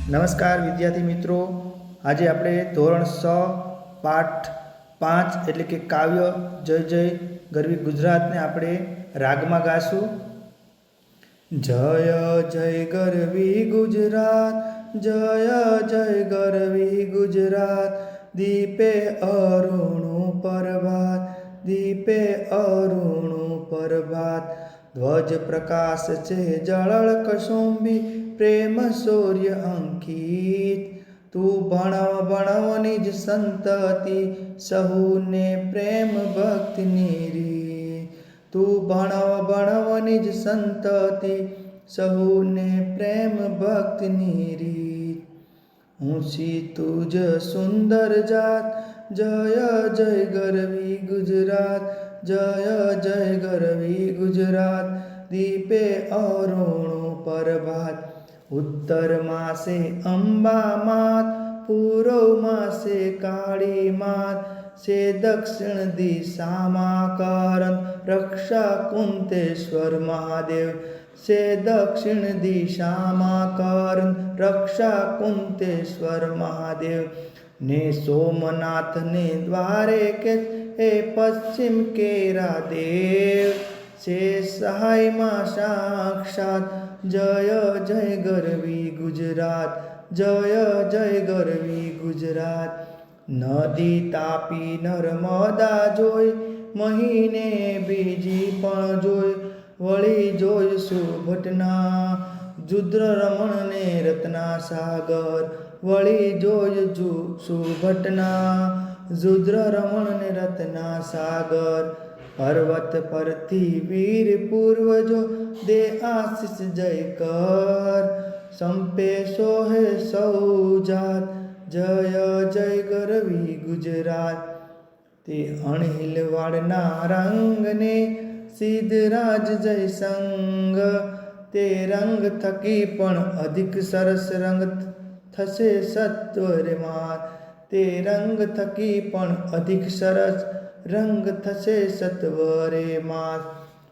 નમસ્કાર વિદ્યાર્થી મિત્રો, આજે આપણે ધોરણ 6 પાઠ 5 એટલે કે કાવ્ય જય જય ગરવી ગુજરાતને આપણે રાગમાં ગાશું. જય જય ગરવી ગુજરાત, જય જય ગરવી ગુજરાત, દીપે અરુણું પ્રભાત, દીપે અરુણું પ્રભાત, ધ્વજ પ્રકાશ છે જળળ કસુંબી, પ્રેમ શૌર્ય અંકિત. તું ભણવ ભણવ નિજ સંતતિ, સહુને પ્રેમ ભક્તિની રીત. તું ભણવ ભણવ નિજ સંતતિ, સહુને પ્રેમ ભક્તિની રીત. ઊંચી તુજ સુંદર જાત, જય જય ગરવી ગુજરાત, જય જય ગરવી ગુજરાત, દીપે અરુણું પ્રભાત. ઉત્તર માસે અંબા માત, પૂર્વ માસે કાળી માત, છે દક્ષિણ દિશામાં કરંદ રક્ષા કુંતેશ્વર મહાદેવ, છે દક્ષિણ દિશામાં કરંદ રક્ષા કુંતેશ્વર મહાદેવ. ને સોમનાથ ને દ્વારે કે એ પશ્ચિમ કેરા દેવ, છે સહાયમાં સાક્ષાત, જય જય ગરવી ગુજરાત, જય જય ગરવી ગુજરાત. નદી તાપી નર્મદા જોઈ, મહીને બીજી પણ જોઈ, વળી જોઈ સુભટના જુદ્ર રમણ ને રત્ના સાગર, વળી જોઈ સુભટના જુદ્ર રમણ ને રત્ના સાગર. પર્વત પરથી વીર પૂર્વજો દે આશીષ જય કર, સંપે સોહે સૌ જાત, જય જય ગરવી ગુજરાત. તે અણહિલવાડના રંગને સિદ્ધરાજ જય સંગ, તે રંગ થકી પણ અધિક સરસ રંગ થશે સત્વરે માત, તે રંગ થકી પણ અધિક સરસ રંગ થશે સત્વરે માત.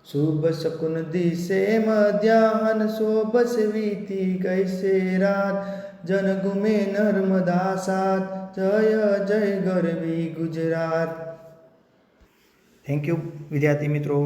શુભ શકુન દિશે મધ્યાહન, શોભસ વીતી ગઈ છે રાત, જન ગુમે નર્મદા સાત, જય જય ગરવી ગુજરાત. થેન્ક યુ વિદ્યાર્થી મિત્રો.